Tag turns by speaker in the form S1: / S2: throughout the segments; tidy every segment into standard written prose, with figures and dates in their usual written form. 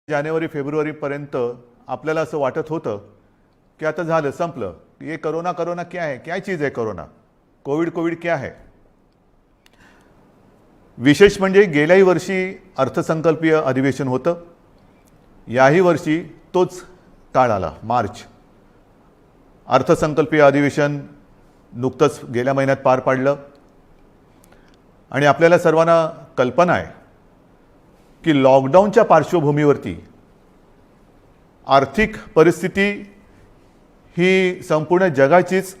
S1: जानेवारी फेब्रुवारीपर्यंत आपल्याला असं वाटत होतं की आता झालं संपलं, ये कोरोना कोरोना क्या है, क्या चीज़ है कोरोना, कोविड क्या है। विशेष म्हणजे गेल्याही वर्षी अर्थसंकल्पीय अधिवेशन होतं, याही वर्षी तोच काळ आला, मार्च। अर्थसंकल्पीय अधिवेशन नुकतंच गेल्या महिन्यात पार पाडलं आणि आपल्याला सर्वांना कल्पना आहे की लॉकडाऊनच्या पार्श्वभूमीवरती आर्थिक परिस्थिती ही संपूर्ण जगाचीच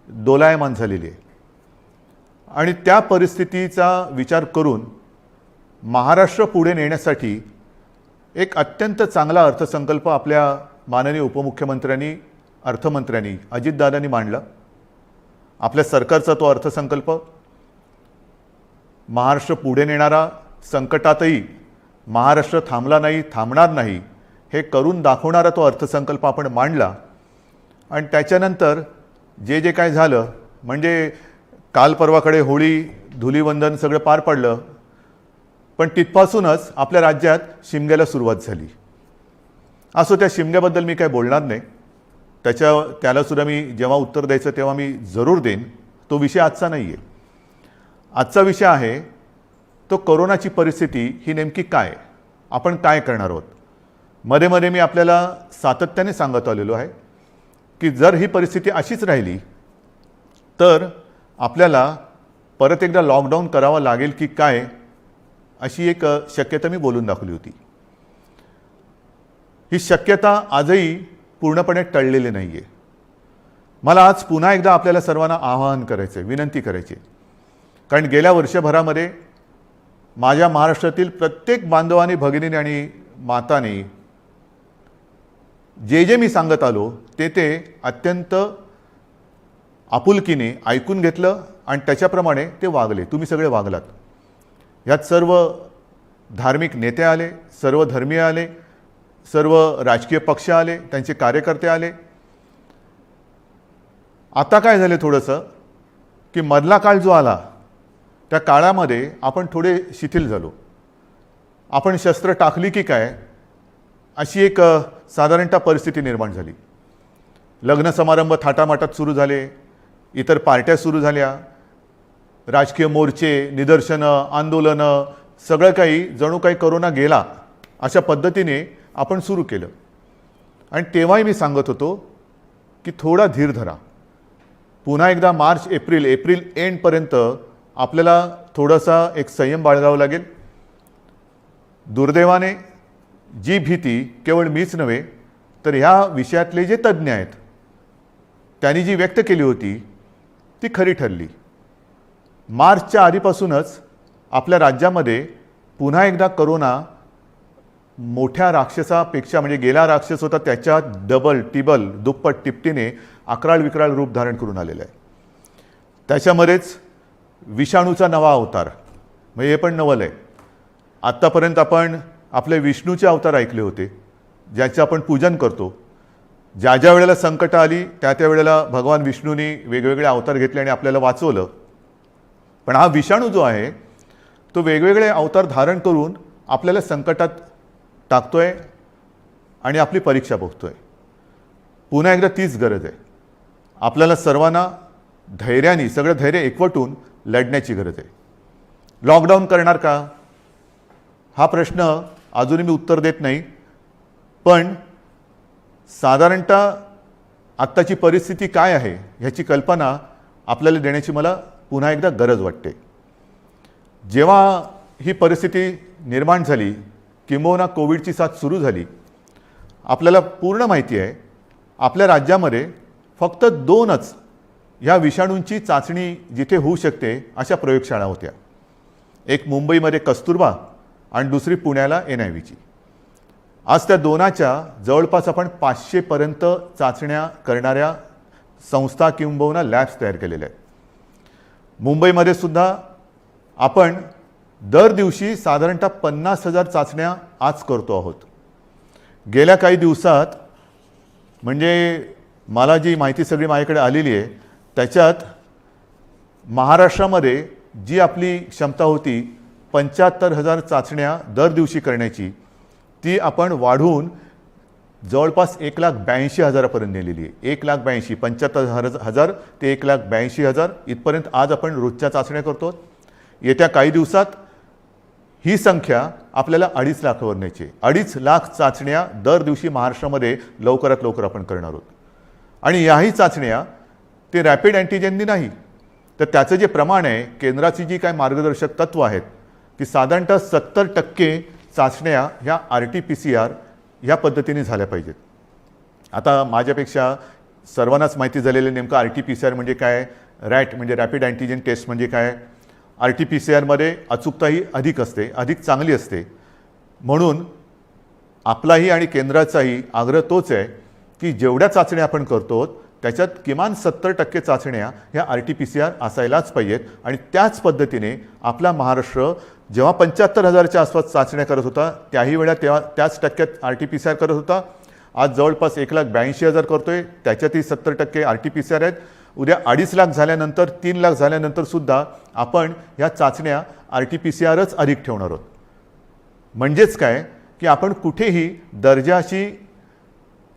S1: दोलायमान झालेली आहे आणि त्या परिस्थितीचा विचार करून महाराष्ट्र पुढे नेण्यासाठी एक अत्यंत चांगला अर्थसंकल्प आपल्या माननीय उपमुख्यमंत्र्यांनी अर्थमंत्र्यांनी अजितदादांनी मांडला। आपल्या सरकारचा तो अर्थसंकल्प महाराष्ट्र पुढे नेणारा, संकटातही महाराष्ट्र थांबला नाही, थांबणार नाही हे करून दाखवणारा तो अर्थसंकल्प आपण मांडला। आणि त्याच्यानंतर जे काय झालं म्हणजे काल परवाकडे होळी धुलीवंदन सगळं पार पडलं, पण तिथपासूनच आपल्या राज्यात शिमग्याला सुरुवात झाली। असो, त्या शिमग्याबद्दल मी काय बोलणार नाही, त्याला सुद्धा मी जेव्हा उत्तर द्यायचं तेव्हा मी जरूर देईन। तो विषय आजचा नाही आहे। आजचा विषय आहे तो कोरोनाची परिस्थिती ही नेमकी काय, आपण काय करणार आहोत। मध्ये मध्ये मी आपल्याला सातत्याने सांगत आलेलो आहे की जर ही परिस्थिती अशीच राहिली तर आपल्याला परत एकदा लॉकडाऊन करावा लागेल की काय, अशी एक शक्यता मी बोलून दाखवली होती। ही शक्यता आजही पूर्णपणे टळलेली नाही आहे। मला आज पुन्हा एकदा आपल्याला सर्वांना आवाहन करायचं आहे, विनंती करायची आहे, कारण गेल्या वर्षभरामध्ये माझ्या महाराष्ट्रातील प्रत्येक बांधवांनी, भगिनींनी आणि मातांनी जे मी सांगत आलो ते अत्यंत आपुलकीने ऐकून घेतलं आणि त्याच्याप्रमाणे ते वागले। तुम्ही सगळे वागलात। यात सर्व धार्मिक नेते आले, सर्व धर्मीय आले, सर्व राजकीय पक्ष आले, त्यांचे कार्यकर्ते आले। आता काय झाले थोडंसं की मधला काळ जो आला त्या काळामध्ये आपण थोडे शिथिल झालो। आपण शस्त्र टाकली की काय अशी एक साधारणतः परिस्थिती निर्माण झाली। लग्न समारंभ थाटामाटात सुरू झाले, इतर पार्ट्या सुरू झाल्या, राजकीय मोर्चे, निदर्शनं, आंदोलनं, सगळं काही जणू काही कोरोना गेला अशा पद्धतीने आपण सुरू केलं। आणि तेव्हाही मी सांगत होतो की थोडा धीर धरा, पुन्हा एकदा मार्च एप्रिल एंडपर्यंत आपल्याला थोडासा एक संयम बाळगावा लागेल। दुर्दैवाने जी भीती केवळ मीच नव्हे तर ह्या विषयातले जे तज्ज्ञ आहेत त्यांनी जी व्यक्त केली होती ती खरी ठरली। मार्चच्या आधीपासूनच आपल्या राज्यामध्ये पुन्हा एकदा कोरोना मोठ्या राक्षसापेक्षा, म्हणजे गेला राक्षस होता त्याच्या डबल टिबल दुप्पट तिपटीने अकराळ विक्राळ रूप धारण करून आलेलं आहे। त्याच्यामध्येच विषाणूचा नवा अवतार, म्हणजे हे पण नवल आहे। आत्तापर्यंत आपण आपले विष्णूचे अवतार ऐकले होते, ज्याचे आपण पूजन करतो। ज्या वेळेला संकट आली त्या वेळेला भगवान विष्णूंनी वेगवेगळे अवतार घेतले आणि आपल्याला वाचवलं। पण हा विषाणू जो आहे तो वेगवेगळे अवतार धारण करून आपल्याला संकटात टाकतोय आणि आपली परीक्षा बघतोय। पुन्हा एकदा तीच गरज आहे, आपल्याला सर्वांना धैर्याने, सगळं धैर्य एकवटून लढण्याची गरज आहे। लॉकडाऊन करणार का हा प्रश्न अजूनही मी उत्तर देत नाही, पण साधारणतः आत्ताची परिस्थिती काय आहे ह्याची कल्पना आपल्याला देण्याची मला पुन्हा एकदा गरज वाटते। जेव्हा ही परिस्थिती निर्माण झाली, किंबहुना कोविडची साथ सुरू झाली, आपल्याला पूर्ण माहिती आहे आपल्या राज्यामध्ये फक्त 2च ह्या विषाणूंची चाचणी जिथे होऊ शकते अशा प्रयोगशाळा होत्या। एक मुंबईमध्ये कस्तुरबा आणि दुसरी पुण्याला NIVची। आज त्या दोनाच्या जवळपास आपण 500 पर्यंत चाचण्या करणाऱ्या संस्था किंबहुना लॅब्स तयार केलेल्या आहेत। मुंबईमध्ये सुद्धा आपण दर दिवशी साधारणतः 50,000 चाचण्या आज करतो आहोत। गेल्या काही दिवसात, म्हणजे मला जी माहिती सगळी माझ्याकडे आलेली आहे त्याच्यात महाराष्ट्रामध्ये जी आपली क्षमता होती 75,000 चाचण्या दर दिवशी करण्याची, ती आपण वाढवून जवळपास 1,82,000पर्यंत नेलेली आहे. 1,82,000 75,000 ते 1,82,000 इथपर्यंत आज आपण रोजच्या चाचण्या करतो. येत्या काही दिवसात ही संख्या आपल्याला 2.5 लाखावर न्यायची आहे. 2.5 लाख चाचण्या दर दिवशी महाराष्ट्रामध्ये लवकरात लवकर आपण करणार आहोत. आणि याही चाचण्या ते रॅपिड अँटीजेननी नाही, तर त्याचं जे प्रमाण आहे, केंद्राची जी काय मार्गदर्शक तत्व आहेत की साधारणतः 70% चाचण्या ह्या RT-PCR ह्या पद्धतीने झाल्या पाहिजेत. आता माझ्यापेक्षा सर्वांनाच माहिती झालेलं नेमकं RT-PCR म्हणजे काय, रॅट म्हणजे रॅपिड अँटीजेन टेस्ट म्हणजे काय. RT-PCRमध्ये अचूकताही अधिक असते, अधिक चांगली असते. म्हणून आपलाही आणि केंद्राचाही आग्रह तोच आहे की जेवढ्या चाचण्या आपण करतो त्याच्यात किमान 70% चाचण्या ह्या RT-PCR असायलाच पाहिजेत. आणि त्याच पद्धतीने आपला महाराष्ट्र जेव्हा 75,000च्या आसपास चाचण्या करत होता त्याही वेळा तेव्हा त्याच टक्क्यात RT-PCR करत होता. आज जवळपास 1,82,000 करतोय, त्याच्यातही 70% RT-PCR आहेत. उद्या 2.5 लाख झाल्यानंतर 3 लाख झाल्यानंतर सुद्धा आपण ह्या चाचण्या RT-PCRच अधिक ठेवणार आहोत. म्हणजेच काय की आपण कुठेही दर्जाची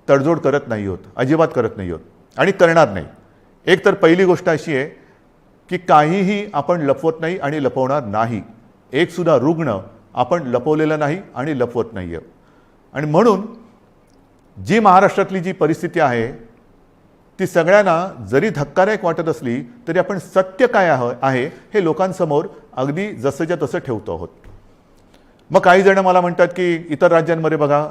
S1: तडजोड करत नाही आहोत, अजिबात करत नाही आहोत आणि करणार नाही. एक तर पहिली गोष्ट अशी आहे की काहीही आपण लपवत नाही आणि लपवणार नाही. एक सुद्धा रुग्ण आपण लपवलेला नाही आणि लपवत नाही आहे. आणि म्हणून जी महाराष्ट्रातली जी परिस्थिती आहे ती सगळ्यांना जरी धक्कादायक वाटत असली तरी आपण सत्य काय आहे हे लोकांसमोर अगदी जसंच्या तसं ठेवतो आहोत. मग काही जण मला म्हणतात की इतर राज्यांमध्ये बघा,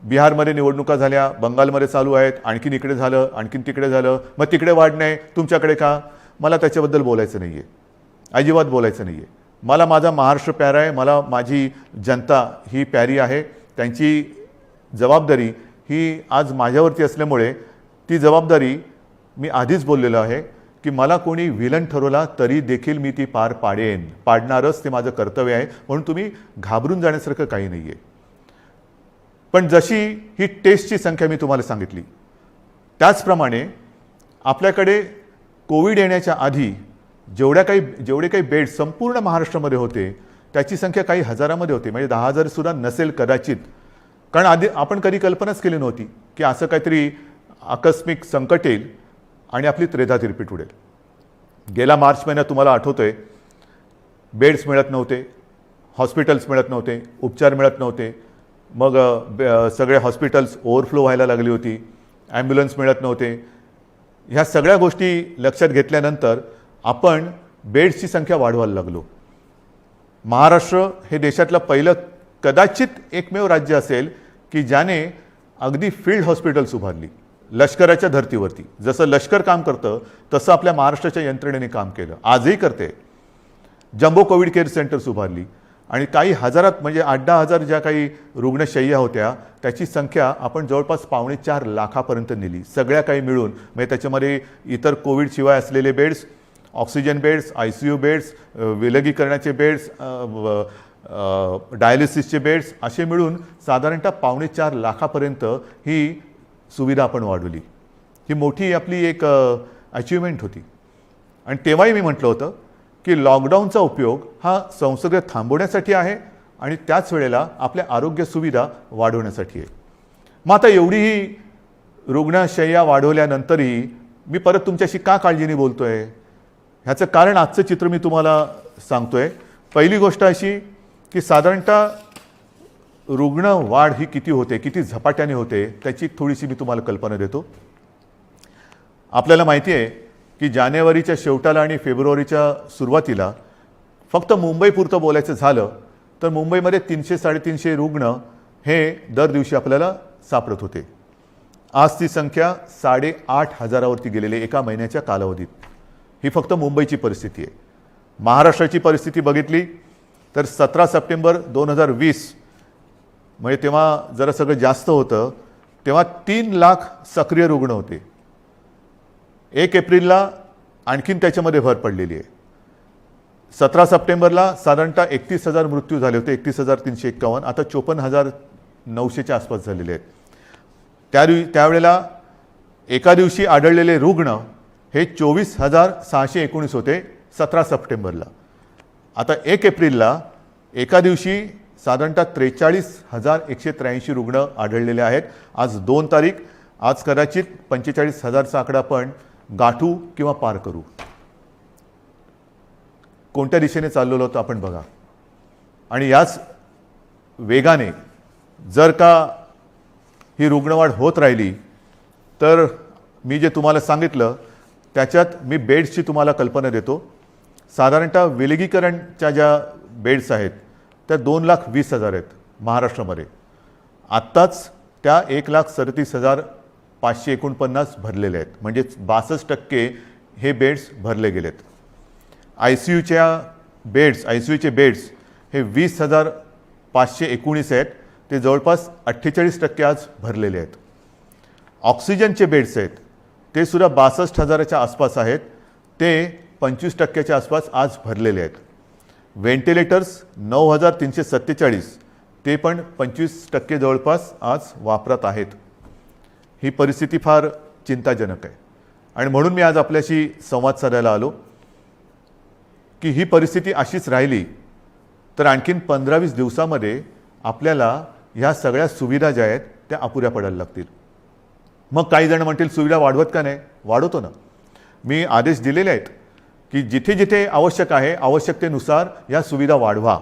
S1: बिहारमध्ये निवडणुका झाल्या, बंगालमध्ये चालू आहेत, आणखीन इकडे झालं, आणखीन तिकडे झालं, मग तिकडे वाढ नाही, तुमच्याकडे का. मला त्याच्याबद्दल बोलायचं नाही आहे, अजिबात बोलायचं नाही आहे. मला माझा महाराष्ट्र प्यारा आहे, मला माझी जनता ही प्यारी आहे. त्यांची जबाबदारी ही आज माझ्यावरती असल्यामुळे ती जबाबदारी मी आधीच बोललेलो आहे की मला कोणी विलन ठरवला तरी देखील मी ती पार पाडणारच, ते माझं कर्तव्य आहे. म्हणून तुम्ही घाबरून जाण्यासारखं काही नाही आहे. पण जशी ही टेस्टची संख्या मी तुम्हाला सांगितली त्याचप्रमाणे आपल्याकडे कोविड येण्याच्या आधी जेवढे काही बेड संपूर्ण महाराष्ट्रामध्ये होते त्याची संख्या काही हजारामध्ये होती, म्हणजे 10,000 सुद्धा नसेल कदाचित. कारण आधी आपण कधी कल्पनाच केली नव्हती की असं काहीतरी आकस्मिक संकट येईल आणि आपली त्रेधा तिरपीट उडेल. गेला मार्च महिन्यात तुम्हाला आठवतोय बेड्स मिळत नव्हते, हॉस्पिटल्स मिळत नव्हते, उपचार मिळत नव्हते. मग सगळे हॉस्पिटल्स ओव्हरफ्लो व्हायला लागली होती, ॲम्ब्युलन्स मिळत नव्हते. ह्या सगळ्या गोष्टी लक्षात घेतल्यानंतर आपण बेड्सची संख्या वाढवायला लागलो. महाराष्ट्र हे देशातलं पहिलं कदाचित एकमेव राज्य असेल की ज्याने अगदी फील्ड हॉस्पिटल्स उभारली लष्कराच्या धर्तीवरती. जसं लष्कर काम करतं तसं आपल्या महाराष्ट्राच्या यंत्रणेने काम केलं, आजही करते. जम्बो कोविड केअर सेंटर्स उभारली आणि काही हजारात म्हणजे 8-10 ज्या काही रुग्णशय्या होत्या त्याची संख्या आपण जवळपास 4.25 लाखापर्यंत नेली, सगळ्या काही मिळून. म्हणजे त्याच्यामध्ये इतर कोविडशिवाय असलेले beds, oxygen beds, ICU beds, विलगीकरणाचे बेड्स, डायलिसिसचे बेड्स असे मिळून साधारणतः 4.25 लाखापर्यंत ही सुविधा आपण वाढवली. ही मोठी आपली एक अचिव्हमेंट होती. आणि तेव्हाही मी म्हटलं होतं की लॉकडाऊनचा उपयोग हा संसर्ग थांबवण्यासाठी आहे आणि त्याच वेळेला आपल्या आरोग्य सुविधा वाढवण्यासाठी आहे. मग आता एवढीही रुग्णशय्या वाढवल्यानंतरही मी परत तुमच्याशी का काळजीने बोलतोय ह्याचं कारण आजचं चित्र मी तुम्हाला सांगतोय. पहिली गोष्ट अशी की साधारणतः रुग्ण वाढ ही किती होते, किती झपाट्याने होते त्याची थोडीशी मी तुम्हाला कल्पना देतो. आपल्याला माहिती आहे की जानेवारीच्या शेवटाला आणि फेब्रुवारीच्या सुरुवातीला फक्त मुंबईपुरतं बोलायचं झालं तर मुंबईमध्ये 300-350 रुग्ण हे दर दिवशी आपल्याला सापडत होते. आज ती संख्या 8,500वरती गेलेली एका महिन्याच्या कालावधीत. ही फक्त मुंबईची परिस्थिती आहे. महाराष्ट्राची परिस्थिती बघितली तर 17 सप्टेंबर 2020 म्हणजे तेव्हा जरा सगळं जास्त होतं, तेव्हा 3 लाख सक्रिय रुग्ण होते. 1 एप्रिलला आणखीन त्याच्यामध्ये भर पडलेली आहे. 17 सप्टेंबरला साधारणतः 31,000 मृत्यू झाले होते, 31,351. आता 54,900च्या आसपास झालेले आहेत. त्यावेळेला एका दिवशी आढळलेले रुग्ण हे 24,619 होते 17 सप्टेंबरला. आता 1 एप्रिलला एका दिवशी साधारणतः 43,183 रुग्ण आढळलेले आहेत. आज 2 तारीख. आज कदाचित 45,000चा आकडा आपण गाठू किंवा पार करू. कोणत्या दिशेने चाललेलो होतो आपण बघा. आणि याच वेगाने जर का ही रुग्णवाढ होत राहिली तर मी जे तुम्हाला सांगितलं त्याच्यात मी बेड्सची तुम्हाला कल्पना देतो. साधारणतः विलगीकरणच्या ज्या बेड्स आहेत त्या 2,20,000 आहेत महाराष्ट्रामध्ये. आत्ताच त्या 1,37,549 भरलेले आहेत. म्हणजे 62% हे बेड्स भरले गेलेत. ICUचे बेड्स हे 20,519 आहेत. ते जवळपास 48% आज भरलेले आहेत. ऑक्सिजनचे बेड्स आहेत ते सुद्धा 62,000च्या आसपास आहेत. ते 25%च्या आसपास आज भरलेले आहेत. व्हेंटिलेटर्स 9,347 ते पण 25% जवळपास आज वापरात आहेत. ही परिस्थिती फार चिंताजनक आहे. आणि म्हणून मी आज आपल्याशी संवाद साधायला आलो की ही परिस्थिती अशीच राहिली तर आणखीन 15-20 दिवसामध्ये आपल्याला ह्या सगळ्या सुविधा ज्या आहेत त्या अपुऱ्या पडायला लागतील. मग काही जण म्हणतील सुविधा वाढवत का नाही? वाढवतो ना. मी आदेश दिलेले आहेत की जिथे जिथे आवश्यक आहे आवश्यकतेनुसार या सुविधा वाढवा.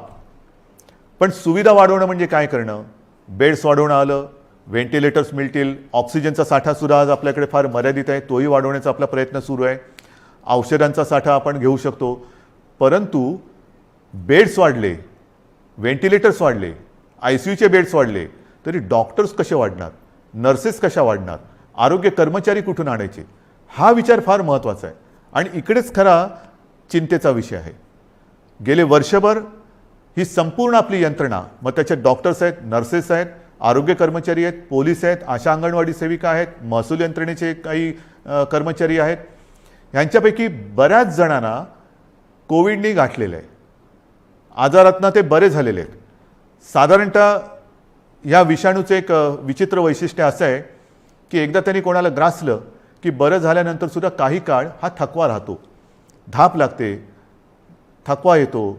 S1: पण सुविधा वाढवणं म्हणजे काय करणं? बेड्स वाढवणं आलं, व्हेंटिलेटर्स मिळतील, ऑक्सिजनचा साठासुद्धा आज आपल्याकडे फार मर्यादित आहे, तोही वाढवण्याचा आपला प्रयत्न सुरू आहे. औषधांचा साठा आपण घेऊ शकतो. परंतु बेड्स वाढले, व्हेंटिलेटर्स वाढले, ICUचे बेड्स वाढले तरी डॉक्टर्स कसे वाढणार? नर्सेस कशा वाढणार? आरोग्य कर्मचारी कुठून आणायचे? हा विचार फार महत्त्वाचा आहे. आणि इकडेच खरा चिंतेचा विषय आहे. गेले वर्षभर ही संपूर्ण आपली यंत्रणा, मग त्याच्यात डॉक्टर्स आहेत, नर्सेस आहेत, आरोग्य कर्मचारी आहेत, पोलीस आहेत, आशा अंगणवाडी सेविका आहेत, महसूल यंत्रणेचे काही कर्मचारी आहेत, यांच्यापैकी बऱ्याच जणांना कोविडने गाठलेलं आहे. आजारातनं ते बरे झालेले आहेत. साधारणतः या विषाणूचं एक विचित्र वैशिष्ट्य असं आहे की एकदा त्यांनी कोणाला ग्रासलं की बरं झाल्यानंतर सुद्धा काही काळ हा थकवा राहतो, धाप लागते, थकवा येतो,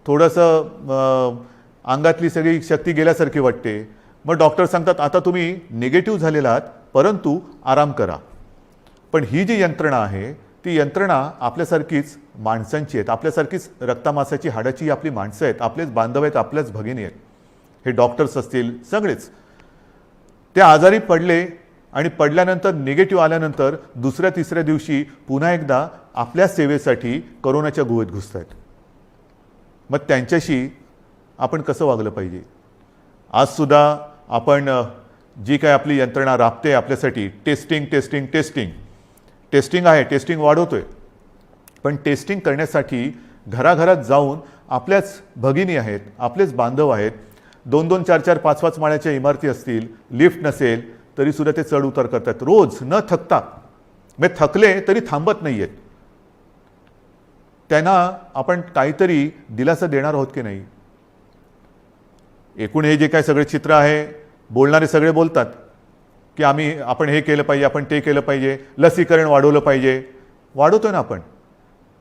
S1: थोडंसं अंगातली सगळी शक्ती गेल्यासारखी वाटते. मग डॉक्टर सांगतात आता तुम्ही निगेटिव्ह झालेला आहात परंतु आराम करा. पण ही जी यंत्रणा आहे ती यंत्रणा आपल्यासारखीच माणसांची आहेत, आपल्यासारखीच रक्तामासाची हाडाची आपली माणसं आहेत, आपलेच बांधव आहेत, आपल्याच भगिनी आहेत. हे डॉक्टर्स असतील सगळेच ते आजारी पडले आणि पडल्यानंतर निगेटिव्ह आल्यानंतर दुसऱ्या तिसऱ्या दिवशी पुन्हा एकदा आपल्या सेवेसाठी कोरोनाच्या गुहेत घुसत आहेत. मग त्यांच्याशी आपण कसं वागलं पाहिजे? आजसुद्धा आपण जी काय आपली यंत्रणा राबते आपल्यासाठी, टेस्टिंग टेस्टिंग टेस्टिंग टेस्टिंग आहे, टेस्टिंग वाढवतोय. पण टेस्टिंग करण्यासाठी घराघरात जाऊन आपल्याच भगिनी आहेत, आपलेच बांधव आहेत, 2-2, 4-4, 5-5 माळ्याच्या इमारती असतील, लिफ्ट नसेल तरी सुद्धा ते चढ उतार करतात रोज न थकता. म्हणजे थकले तरी थांबत नाही आहेत. त्यांना आपण काहीतरी दिलासा देणार आहोत की नाही? एकूण हे जे काय सगळे चित्र आहे, बोलणारे सगळे बोलतात की आपण हे केलं पाहिजे, आपण ते केलं पाहिजे, लसीकरण वाढवलं पाहिजे. वाढवतोय ना आपण.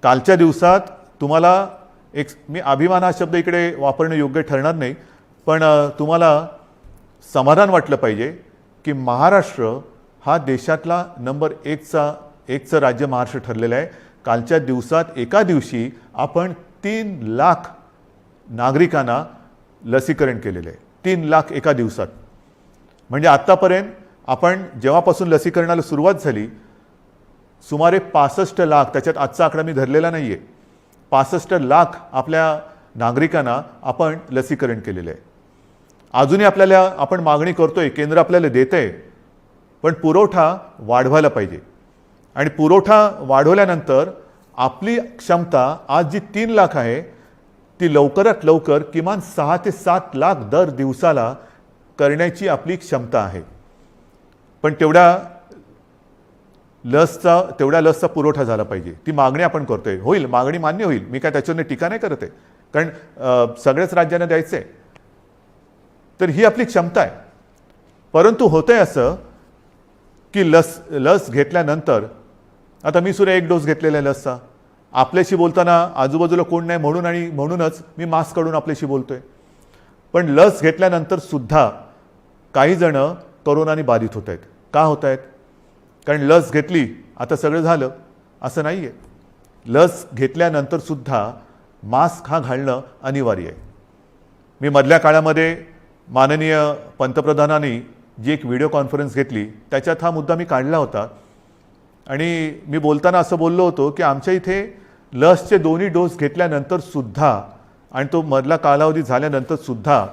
S1: कालच्या दिवसात तुम्हाला मी अभिमान हा शब्द इकडे वापरणं योग्य ठरणार नाही, पण तुम्हाला समाधान वाटलं पाहिजे की महाराष्ट्र हा देशातला नंबर 1चं राज्य महाराष्ट्र ठरलेलं आहे. कालच्या दिवसात एका दिवशी आपण 3 लाख नागरिकांना लसीकरण केलेलं आहे. 3 लाख एका दिवसात. म्हणजे आत्तापर्यंत आपण जेव्हापासून लसीकरणाला सुरुवात झाली सुमारे 65 लाख, त्याच्यात आजचा आकडा मी धरलेला नाही आहे, 65 लाख आपल्या नागरिकांना आपण लसीकरण केलेलं आहे. अजूनही आपल्याला आपण मागणी करतोय, केंद्र आपल्याला देत आहे, पण पुरवठा वाढवायला पाहिजे. आणि पुरवठा वाढवल्यानंतर आपली क्षमता आज जी 3 लाख आहे ती लवकरात लवकर किमान 6 ते 7 लाख दर दिवसाला करण्याची आपली क्षमता आहे. पण तेवढ्या लसचा पुरवठा झाला पाहिजे. ती मागणी आपण करतोय. होईल, मागणी मान्य होईल, मी काय त्याच्यावर टीका नाही करत आहे, कारण सगळ्याच राज्यांना द्यायचं आहे. तर ही आपली क्षमता आहे. परंतु होतंय असं की लस घेतल्यानंतर, आता मी सुद्धा 1 डोस घेतलेला आहे लसचा. आपल्याशी बोलताना आजूबाजूला कोण नाही म्हणूनच मी मास्क काढून आपल्याशी बोलतोय. पण लस घेतल्यानंतर सुद्धा काही जण कोरोनाने बाधित होत आहेत. का होत आहेत? कारण लस घेतली आता सगळं झालं असं नाही आहे. लस घेतल्यानंतर सुद्धा मास्क हा घालणं अनिवार्य आहे. मी मधल्या काळामध्ये माननीय पंतप्रधानांनी जी एक व्हिडिओ कॉन्फरन्स घेतली त्याच्यात हा मुद्दा मी काढला होता आणि मी बोलताना असं बोललो होतो की आमच्या इथे लसचे दोन्ही डोस घेतल्यानंतर सुद्धा आणि तो मधला कालावधी झाल्यानंतर सुद्धा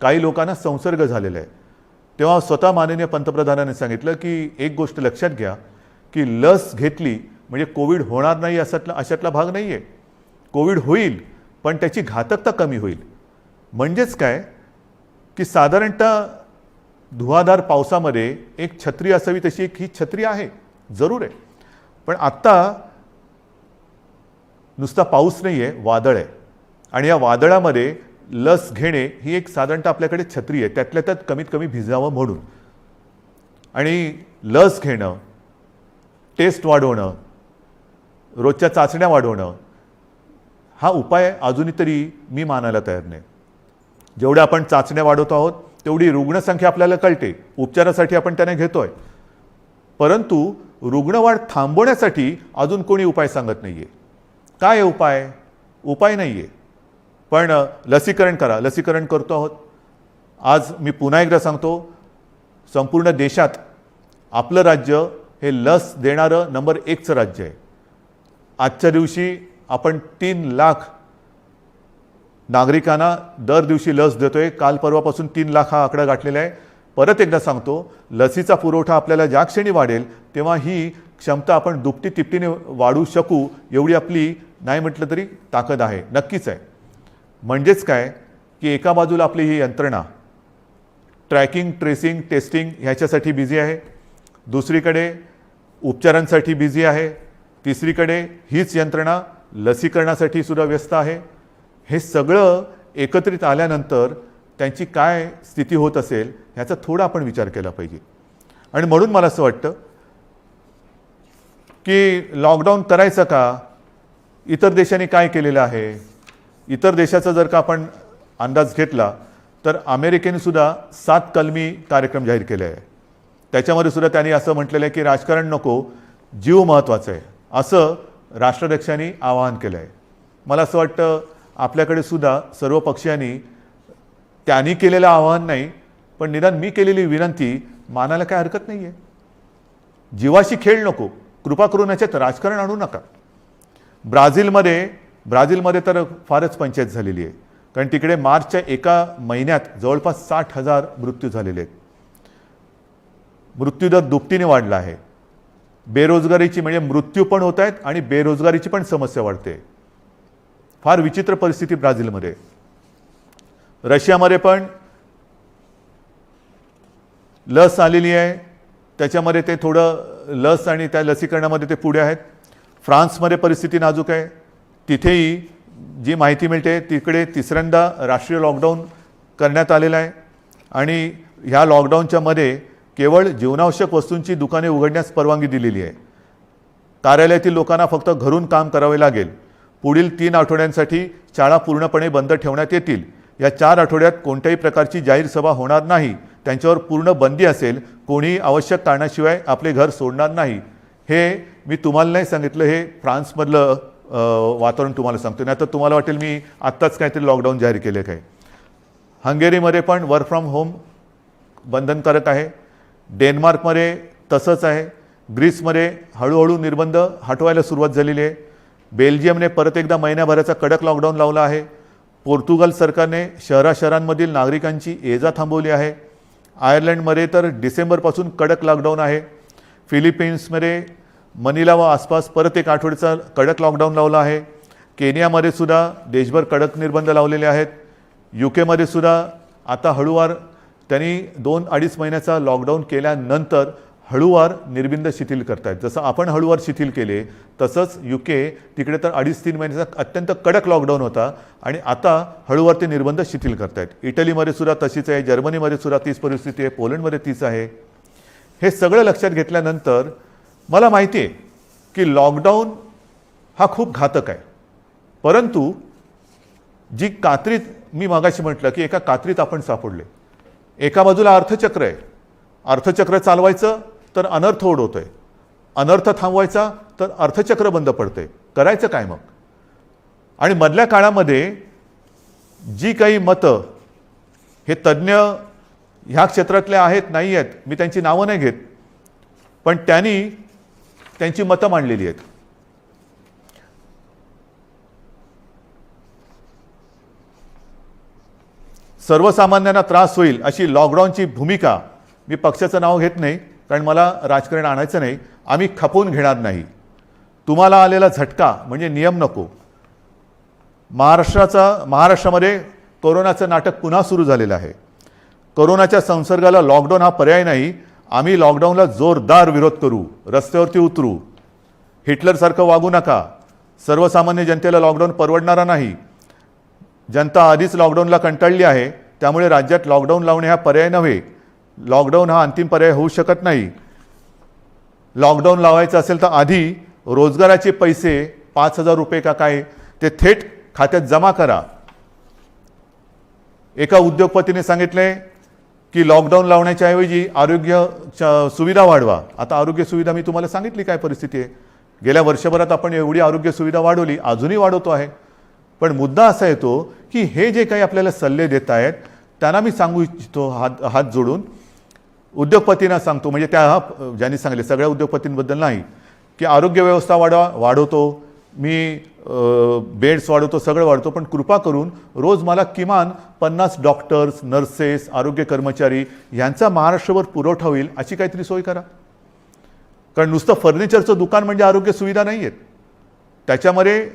S1: काही लोकांना संसर्ग झालेला आहे. तेव्हा स्वतः माननीय पंतप्रधानांनी सांगितलं की एक गोष्ट लक्षात घ्या की लस घेतली म्हणजे कोविड होणार नाही अशातला भाग नाही आहे. कोविड होईल पण त्याची घातकता कमी होईल. म्हणजेच काय की साधारणतः धुवाधार पावसामध्ये एक छत्री असावी तशी एक ही छत्री आहे, जरूर आहे. पण आत्ता नुसता पाऊस नाही आहे, वादळ आहे आणि या वादळामध्ये लस घेणे ही एक साधारणतः आपल्याकडे छत्री आहे, त्यातल्या त्यात कमीत कमी भिजावं म्हणून. आणि लस घेणं, टेस्ट वाढवणं, रोजच्या चाचण्या वाढवणं हा उपाय अजूनही तरी मी मानायला तयार नाही. जेवढ्या आपण चाचण्या वाढवतो आहोत तेवढी रुग्णसंख्या आपल्याला कळते, उपचारासाठी आपण त्याने घेतोय. परंतु रुग्णवाढ थांबवण्यासाठी अजून कोणी उपाय सांगत नाही आहे. काय उपाय? उपाय नाही आहे. पण लसीकरण करा, लसीकरण करतो आहोत. आज मी पुन्हा एकदा सांगतो, संपूर्ण देशात आपलं राज्य हे लस देणारं नंबर 1चं राज्य आहे. आजच्या दिवशी आपण 3 लाख नागरिकांना दर दिवशी लस देतोय. काल परवापासून 3 लाख हा आकडा गाठलेला आहे. परत एकदा सांगतो, लसीचा पुरवठा आपल्याला ज्या क्षणी वाढेल तेव्हा ही क्षमता आपण दुपटी तिपटीने वाढवू शकू एवढी आपली नाही म्हटलं तरी ताकद आहे, नक्कीच आहे. म्हणजेच काय की एका बाजूला आपली ही यंत्रणा ट्रॅकिंग, ट्रेसिंग, टेस्टिंग ह्याच्यासाठी बिझी आहे, दुसरीकडे उपचारांसाठी बिझी आहे, तिसरीकडे हीच यंत्रणा लसीकरणासाठी सुद्धा व्यस्त आहे. हे सगळं एकत्रित आल्यानंतर त्यांची काय स्थिती होत असेल ह्याचा थोडा आपण विचार केला पाहिजे. आणि म्हणून मला असं वाटतं की लॉकडाऊन करायचं का? इतर देशांनी काय केलेलं आहे? इतर देशाचा जर का आपण अंदाज घेतला तर अमेरिकेने सुद्धा 7 कलमी कार्यक्रम जाहीर केले आहे. त्याच्यामध्ये सुद्धा त्यांनी असं म्हटलेलं आहे की राजकारण नको, जीव महत्त्वाचा आहे, असं राष्ट्राध्यक्षांनी आवाहन केलं आहे. मला असं वाटतं आपल्याकडे सुद्धा सर्व पक्षीयांनी त्यांनी केलेलं आवाहन नाही पण निदान मी केलेली विनंती मानायला काय हरकत नाही आहे. जीवाशी खेळ नको, कृपा करून याच्यात राजकारण आणू नका. ब्राझीलमध्ये तर फारच पंचायत झालेली आहे, कारण तिकडे मार्चच्या एका महिन्यात जवळपास 60,000 मृत्यू झालेले आहेत. मृत्यूदर दुपटीने वाढला आहे. बेरोजगारीची म्हणजे मृत्यू पण होत आहेत आणि बेरोजगारीची पण समस्या वाढते. फार विचित्र परिस्थिती ब्राझीलमध्ये. रशियामध्ये पण लस आलेली आहे, त्याच्यामध्ये ते थोडं लस आणि त्या लसीकरणामध्ये ते पुढे आहेत. फ्रान्समध्ये परिस्थिती नाजूक आहे. तिथेही जी माहिती मिळते तिकडे तिसऱ्यांदा राष्ट्रीय लॉकडाऊन करण्यात आलेला आहे आणि ह्या लॉकडाऊनच्या मध्ये केवळ जीवनावश्यक वस्तूंची दुकाने उघडण्यास परवानगी दिलेली आहे. कार्यालयातील लोकांना फक्त घरून काम करावे लागेल. पुढील 3 आठवड्यांसाठी शाळा पूर्णपणे बंद ठेवण्यात येतील. या 4 आठवड्यात कोणत्याही प्रकारची जाहीर सभा होणार नाही. त्यांच्यावर पूर्ण बंदी असेल. कोणीही आवश्यक कारणाशिवाय आपले घर सोडणार नाही. हे मी तुम्हाला नाही सांगितलं, हे फ्रान्समधलं वातावरण तुम्हाला सांगतो. नाही तर तुम्हाला वाटेल मी आत्ताच काहीतरी लॉकडाऊन जाहीर केले काय. हंगेरीमध्ये पण वर्क फ्रॉम होम बंधनकारक आहे. डेन्मार्कमध्ये तसंच आहे. ग्रीसमध्ये हळूहळू निर्बंध हटवायला सुरुवात झालेली आहे. बेल्जियमने परत एकदा महिन्याभराचा कडक लॉकडाऊन लावला आहे. पोर्तुगाल सरकारने शहरांमधील नागरिकांची ये जा थांबवली आहे. आयर्लंडमध्ये तर डिसेंबरपासून कडक लॉकडाऊन आहे. फिलिपिन्समध्ये मनिला व आसपास परत 1 आठवड्याचा कडक लॉकडाऊन लावला आहे. केनियामध्ये सुद्धा देशभर कडक निर्बंध लावलेले आहेत. UK सुद्धा आता हळूवार त्यांनी 2-2.5 महिन्याचा लॉकडाऊन केल्यानंतर हळूवार निर्बंध शिथिल करतायत. जसं आपण हळूवार शिथिल केले तसंच UK तिकडे तर 2.5-3 महिन्याचा अत्यंत कडक लॉकडाऊन होता आणि आता हळूवार ते निर्बंध शिथिल करतायत. इटलीमध्ये सुद्धा तशीच आहे. जर्मनीमध्ये सुद्धा तीच परिस्थिती आहे. पोलंडमध्ये तीच आहे. हे सगळं लक्षात घेतल्यानंतर मला माहिती आहे की लॉकडाऊन हा खूप घातक आहे. परंतु जी कात्रीत मी मगाशी म्हटलं की एका कात्रीत आपण सापडले. एका बाजूला अर्थचक्र आहे. अर्थचक्र चालवायचं तर अनर्थ ओढवतोय, अनर्थ थांबवायचा तर अर्थचक्र बंद पडतंय. करायचं काय मग? आणि मधल्या काळामध्ये जी काही मतं हे तज्ज्ञ ह्या क्षेत्रातले आहेत नाही आहेत, मी त्यांची नावं नाही घेत, पण त्यांनी त्यांची मतं मांडलेली आहेत. सर्वसामान्यांना त्रास होईल अशी लॉकडाऊनची भूमिका, मी पक्षाचं नाव घेत नाही कारण मला राजकारण आणायचं नाही, आम्ही खपवून घेणार नाही. तुम्हाला आलेला झटका म्हणजे नियम नको. महाराष्ट्रामध्ये कोरोनाचं नाटक पुन्हा सुरू झालेलं आहे. कोरोनाच्या संसर्गाला लॉकडाऊन हा पर्याय नाही. आम्ही लॉकडाऊनला जोरदार विरोध करू, रस्त्यावरती उतरू. हिटलरसारखं वागू नका. सर्वसामान्य जनतेला लॉकडाऊन परवडणारा नाही. जनता आधीच लॉकडाऊनला कंटाळली आहे, त्यामुळे राज्यात लॉकडाऊन लावणे हा पर्याय नव्हे. लॉकडाऊन हा अंतिम पर्याय होऊ शकत नाही. लॉकडाऊन लावायचं असेल तर आधी रोजगाराचे पैसे 5,000 रुपये का काय ते थेट खात्यात जमा करा. एका उद्योगपतीने सांगितले की लॉकडाऊन लावण्याच्या ऐवजी आरोग्य सुविधा वाढवा. आता आरोग्य सुविधा मी तुम्हाला सांगितली काय परिस्थिती आहे. गेल्या वर्षभरात आपण एवढी आरोग्य सुविधा वाढवली, अजूनही वाढवतो आहे. पण मुद्दा असा येतो की हे जे काही आपल्याला सल्ले देत आहेत त्यांना मी सांगू इच्छितो हात जोडून, उद्योगपतींना सांगतो, म्हणजे त्या ज्यांनी सांगले सगळ्या उद्योगपतींबद्दल नाही, की आरोग्य व्यवस्था वाढवतो मी, बेड्स वाढवतो, सगळं वाढवतो, पण कृपा करून रोज मला किमान 50 डॉक्टर्स, नर्सेस, आरोग्य कर्मचारी यांचा महाराष्ट्रभर पुरवठा होईल अशी काहीतरी सोय करा. कारण नुसतं फर्निचरचं दुकान म्हणजे आरोग्य सुविधा नाही आहेत. त्याच्यामध्ये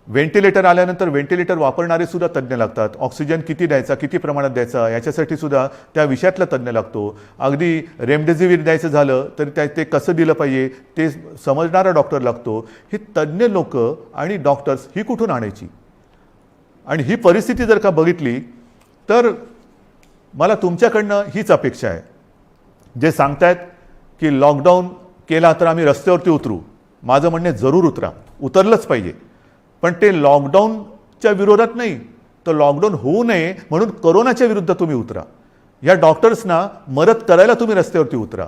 S1: व्हेंटिलेटर आल्यानंतर व्हेंटिलेटर वापरणारे सुद्धा तज्ज्ञ लागतात. ऑक्सिजन किती द्यायचा, किती प्रमाणात द्यायचा याच्यासाठी सुद्धा त्या विषयातला तज्ज्ञ लागतो. अगदी रेमडेसिवीर द्यायचं झालं तर ते कसं दिलं पाहिजे ते समजणारा डॉक्टर लागतो. ही तज्ज्ञ लोक आणि डॉक्टर्स ही कुठून आणायची? आणि ही परिस्थिती जर का बघितली तर मला तुमच्याकडनं हीच अपेक्षा आहे. जे सांगतायत की लॉकडाऊन केला तर आम्ही रस्त्यावरती उतरू, माझं म्हणणे जरूर उतरा, उतरलंच पाहिजे. पण ते लॉकडाऊनच्या विरोधात नाही, तर लॉकडाऊन होऊ नये म्हणून कोरोनाच्या विरुद्ध तुम्ही उतरा. या डॉक्टर्सना मदत करायला तुम्ही रस्त्यावरती उतरा.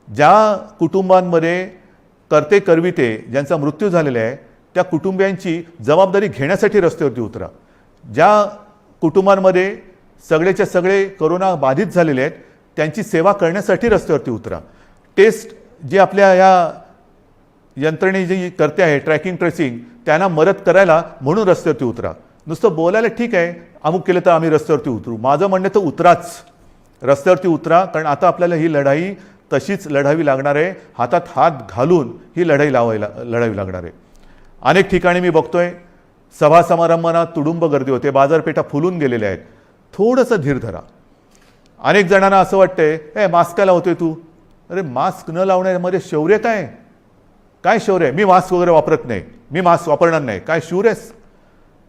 S1: ज्या कुटुंबांमध्ये करते करविते ज्यांचा मृत्यू झालेला आहे त्या कुटुंबियांची जबाबदारी घेण्यासाठी रस्त्यावरती उतरा. ज्या कुटुंबांमध्ये सगळेच्या सगळे कोरोना बाधित झालेले आहेत त्यांची सेवा करण्यासाठी रस्त्यावरती उतरा. टेस्ट जे आपल्या या यंत्रणे जी करते आहे ट्रॅकिंग ट्रेसिंग त्यांना मदत करायला म्हणून रस्त्यावरती उतरा. नुसतं बोलायला ठीक आहे, अमुक केलं तर आम्ही रस्त्यावरती उतरू, माझं म्हणणं तर उतराच, रस्त्यावरती उतरा. कारण आता आपल्याला ही लढाई तशीच लढावी लागणार आहे. हातात हात घालून ही लढाई लढावी लागणार आहे. अनेक ठिकाणी मी बघतोय सभा समारंभांना तुडुंब गर्दी होते, बाजारपेठा फुलून गेलेल्या आहेत. थोडंसं धीर धरा. अनेक जणांना असं वाटतंय ए मास्क का लावतोय तू? अरे मास्क न लावण्यामध्ये शौर्य काय शौर्य आहे? मी मास्क वगैरे वापरत नाही, मी मास्क वापरणार नाही, काय शूर आहेस?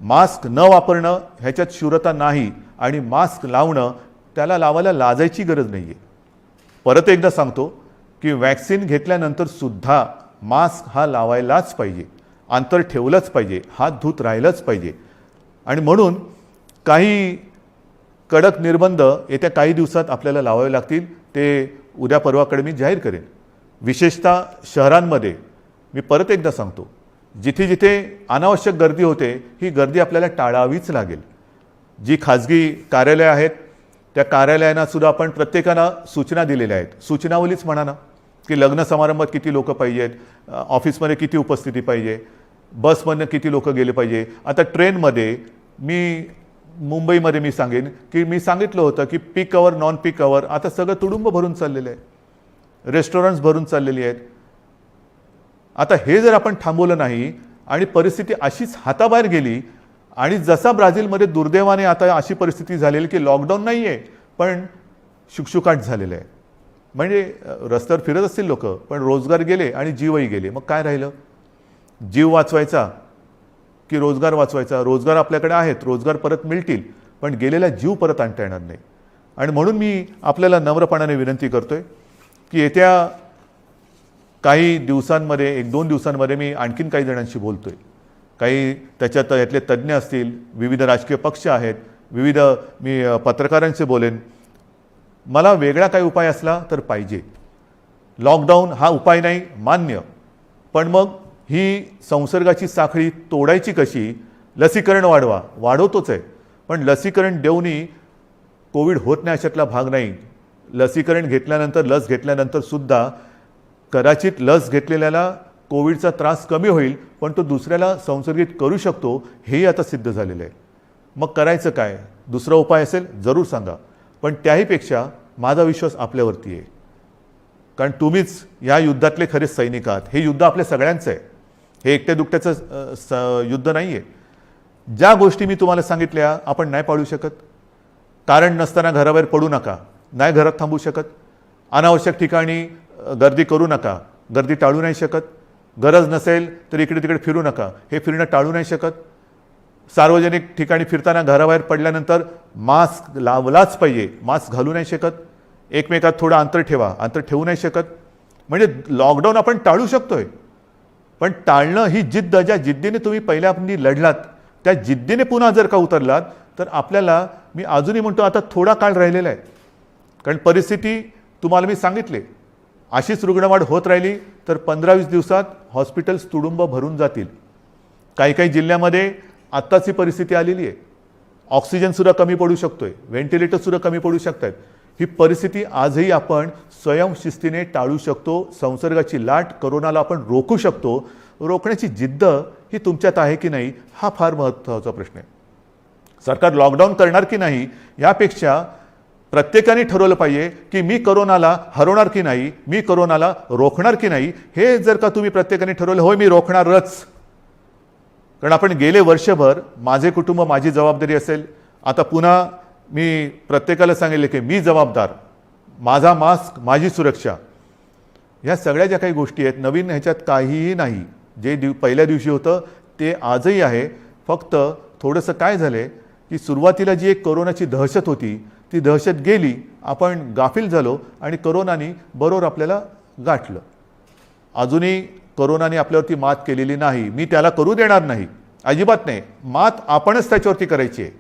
S1: मास्क न वापरणं ह्याच्यात शूरता नाही. आणि मास्क लावणं त्याला लावायला लाजायची गरज नाही आहे. परत एकदा सांगतो की वॅक्सिन घेतल्यानंतर सुद्धा मास्क हा लावायलाच पाहिजे, अंतर ठेवलंच पाहिजे, हात धुत राहिलंच पाहिजे. आणि म्हणून काही कडक निर्बंध येत्या काही दिवसात आपल्याला लावावे लागतील. ते उद्या परवाकडे मी जाहीर करेन. विशेषतः शहरांमध्ये मी परत एकदा सांगतो, जिथे जिथे अनावश्यक गर्दी होते ही गर्दी आपल्याला टाळावीच लागेल. जी खाजगी कार्यालय आहेत त्या कार्यालयांना सुद्धा आपण प्रत्येकाला सूचना दिलेल्या आहेत. सूचनावलीच म्हणा ना, की लग्न समारंभात किती लोक पाहिजेत, ऑफिसमध्ये किती उपस्थिती पाहिजे, बसमधनं किती लोक गेले पाहिजे. आता ट्रेनमध्ये मुंबईमध्ये मी सांगेन की मी सांगितलं होतं की पीक अवर नॉन पीक अवर आता सगळं तुडुंब भरून चाललेलं आहे, रेस्टॉरंट्स भरून चाललेली आहेत. आता हे जर आपण थांबवलं नाही आणि परिस्थिती अशीच हाताबाहेर गेली आणि जसा ब्राझीलमध्ये दुर्दैवाने आता अशी परिस्थिती झालेली की लॉकडाऊन नाही आहे पण शुकशुकाट झालेलं आहे, म्हणजे रस्त्यावर फिरत असतील लोक पण रोजगार गेले आणि जीवही गेले. मग काय राहिलं? जीव वाचवायचा की रोजगार वाचवायचा? रोजगार आपल्याकडे आहेत, रोजगार परत मिळतील, पण गेलेला जीव परत आणता येणार नाही. आणि म्हणून मी आपल्याला नम्रपणाने विनंती करतोय की येत्या काही दिवसांमध्ये 1-2 दिवसांमध्ये मी आणखीन काही जणांशी बोलतोय काही त्याच्यात यातले तज्ज्ञ असतील, विविध राजकीय पक्ष आहेत, विविध मी पत्रकारांशी बोलेन. मला वेगळा काही उपाय असला तर पाहिजे. लॉकडाऊन हा उपाय नाही, मान्य. पण मग ही संसर्गाची साखळी तोडायची कशी? लसीकरण वाढवतोच आहे, पण लसीकरण देऊनही कोविड होत नाही अशातला भाग नाही. लसीकरण घेतल्यानंतर, लस घेतल्यानंतर सुद्धा कदाचित लस घेतलेल्याला कोविडचा त्रास कमी होईल, पण तो दुसऱ्याला संसर्गित करू शकतो, हेही आता सिद्ध झालेलं आहे. मग करायचं काय? दुसरा उपाय असेल जरूर सांगा, पण त्याहीपेक्षा माझा विश्वास आपल्यावरती आहे. कारण तुम्हीच या युद्धातले खरे सैनिक आहात. हे युद्ध आपल्या सगळ्यांचं आहे, हे एकट्या दुकट्याचं युद्ध नाही आहे. ज्या गोष्टी मी तुम्हाला सांगितल्या आपण नाही पाळू शकत. कारण नसताना घराबाहेर पडू नका, नाही घरात थांबू शकत. अनावश्यक ठिकाणी गर्दी करू नका, गर्दी टाळू नाही शकत. गरज नसेल तर इकडे तिकडे फिरू नका, हे फिरणं टाळू नाही शकत. सार्वजनिक ठिकाणी फिरताना घराबाहेर पडल्यानंतर मास्क लावलाच पाहिजे, मास्क घालू नाही शकत. एकमेकात थोडं अंतर ठेवा, अंतर ठेवू नाही शकत. म्हणजे लॉकडाऊन आपण टाळू शकतोय, पण टाळणं ही जिद्द, ज्या जिद्दीने तुम्ही पहिल्यांदा लढलात त्या जिद्दीने पुन्हा जर का उतरलात तर आपल्याला, मी अजूनही म्हणतो आता थोडा काळ राहिलेला आहे. कारण परिस्थिती तुम्हाला मी सांगितले, अशीच रुग्णवाढ होत राहिली तर 15-20 दिवसात हॉस्पिटल्स तुडुंब भरून जातील. काही काही जिल्ह्यामध्ये आत्ताच ही परिस्थिती आलेली आहे. ऑक्सिजनसुद्धा कमी पडू शकतोय, व्हेंटिलेटरसुद्धा कमी पडू शकत आहेत. ही परिस्थिती आजही आपण स्वयंशिस्तीने टाळू शकतो. संसर्गाची लाट, कोरोनाला आपण रोखू शकतो. रोखण्याची जिद्द ही तुमच्यात आहे की नाही, हा फार महत्त्वाचा प्रश्न आहे. सरकार लॉकडाऊन करणार की नाही यापेक्षा प्रत्येकाने ठरवलं पाहिजे की मी कोरोनाला हरवणार की नाही, मी कोरोनाला रोखणार की नाही. हे जर का तुम्ही प्रत्येकाने ठरवलं, होय मी रोखणारच. कारण आपण गेले वर्षभर माझे कुटुंब माझी जबाबदारी असेल, आता पुन्हा मी प्रत्येकाला सांगितले की मी जबाबदार, माझा मास्क माझी सुरक्षा. ह्या सगळ्या ज्या काही गोष्टी आहेत, नवीन ह्याच्यात काहीही नाही. जे पहिल्या दिवशी होतं ते आजही आहे. फक्त थोडंसं काय झालं आहे की सुरुवातीला जी एक कोरोनाची दहशत होती ती दहशत गेली, आपण गाफील झालो आणि कोरोनाने बरोबर आपल्याला गाठलं. अजूनही कोरोनाने आपल्यावरती मात केलेली नाही, मी त्याला करू देणार नाही, अजिबात नाही. मात आपणच त्याच्यावरती करायची आहे.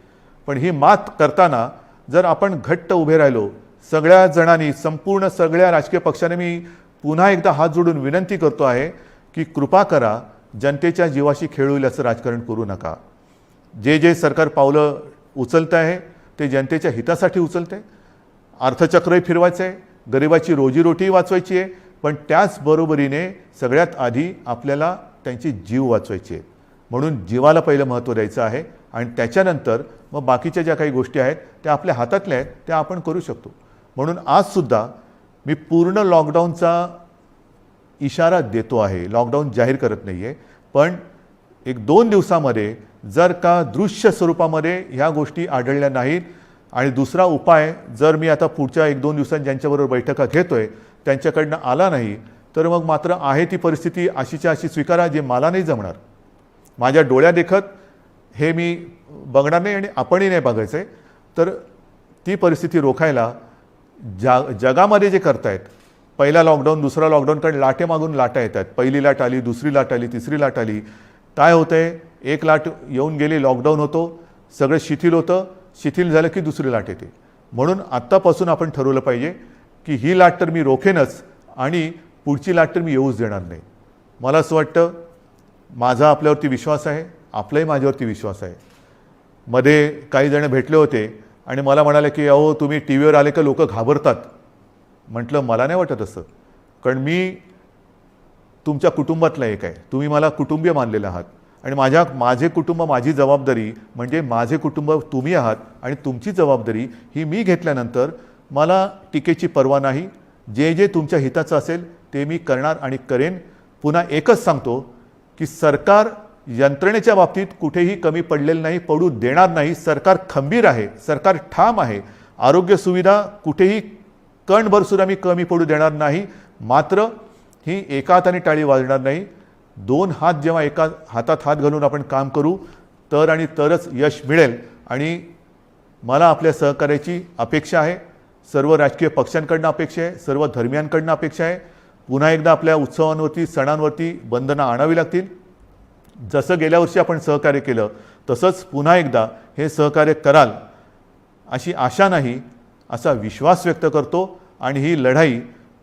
S1: पण ही मात करताना जर आपण घट्ट उभे राहिलो सगळ्या जणांनी, संपूर्ण सगळ्या राजकीय पक्षाने, मी पुन्हा एकदा हात जोडून विनंती करतो आहे की कृपा करा, जनतेच्या जीवाशी खेळ होईल असं राजकारण करू नका. जे सरकार पावलं उचलतं आहे ते जनतेच्या हितासाठी उचलते. अर्थचक्रही फिरवायचं आहे, गरिबाची रोजीरोटीही वाचवायची आहे, पण त्याचबरोबरीने सगळ्यात आधी आपल्याला त्यांची जीव वाचवायची आहे. म्हणून जीवाला पहिलं महत्त्व द्यायचं आहे आणि त्याच्यानंतर मग बाकीच्या ज्या काही गोष्टी आहेत त्या आपल्या हातातल्या आहेत त्या आपण करू शकतो. म्हणून आजसुद्धा मी पूर्ण लॉकडाऊनचा इशारा देतो आहे, लॉकडाऊन जाहीर करत नाही आहे. पण 1-2 दिवसामध्ये जर का दृश्य स्वरूपामध्ये ह्या गोष्टी आढळल्या नाहीत आणि दुसरा उपाय जर मी आता पुढच्या 1-2 दिवसांत ज्यांच्याबरोबर बैठका घेतोय त्यांच्याकडनं आला नाही तर मग मात्र आहे ती परिस्थिती अशीच्या अशी स्वीकारा, जे मला नाही जमणार. माझ्या डोळ्या देखत हे मी बघणार नाही आणि आपणही नाही बघायचं आहे. तर ती परिस्थिती रोखायला जगामध्ये जे करतायत, पहिला लॉकडाऊन दुसरा लॉकडाऊन, कारण लाटेमागून लाटा येतात. पहिली लाट आली, दुसरी लाट आली, तिसरी लाट आली. काय होतं आहे, एक लाट येऊन गेली, लॉकडाऊन होतो, सगळं शिथिल होतं, शिथिल झालं की दुसरी लाट येते. म्हणून आत्तापासून आपण ठरवलं पाहिजे की ही लाट तर मी रोखेनच आणि पुढची लाट तर मी येऊच देणार नाही. मला असं वाटतं, माझा आपल्यावरती विश्वास आहे, आपलाही माझ्यावरती विश्वास आहे. मध्ये काही जण भेटले होते आणि मला म्हणाले की अहो तुम्ही टी व्हीवर आले का लोक घाबरतात. म्हटलं मला नाही वाटत असं, कारण मी तुमच्या कुटुंबातला एक आहे, तुम्ही मला कुटुंबीय मानलेलं आहात आणि माझे कुटुंब माझी जबाबदारी, म्हणजे माझे कुटुंब तुम्ही आहात आणि तुमची जबाबदारी ही मी घेतल्यानंतर मला टीकेची पर्वा नाही. जे तुमच्या हिताचं असेल ते मी करणार आणि करेन. पुन्हा एकच सांगतो की सरकार यंत्रणेच्या बाबतीत कुठेही कमी पडलेलं नाही, पडू देणार नाही. सरकार खंबीर आहे, सरकार ठाम आहे. आरोग्य सुविधा कुठेही कणभरसुद्धा मी कमी पडू देणार नाही. मात्र ही एका हाताने टाळी वाजणार नाही. 2 हात जेव्हा एका हातात हात घालून आपण काम करू तर आणि तरच यश मिळेल. आणि मला आपल्या सहकार्याची अपेक्षा आहे, सर्व राजकीय पक्षांकडनं अपेक्षा आहे, सर्व धर्मियांकडनं अपेक्षा आहे. पुन्हा एकदा आपल्या उत्सवांवरती, सणांवरती बंधनं आणावी लागतील. जसं गेल्या वर्षी आपण सहकार्य केलं तसंच पुन्हा एकदा हे सहकार्य कराल अशी आशा नाही, असा विश्वास व्यक्त करतो आणि ही लढाई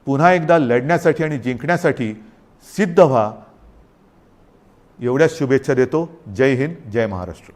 S1: पुन्हा एकदा लढण्यासाठी आणि जिंकण्यासाठी सिद्ध व्हा एवढ्याच शुभेच्छा देतो. जय हिंद, जय महाराष्ट्र.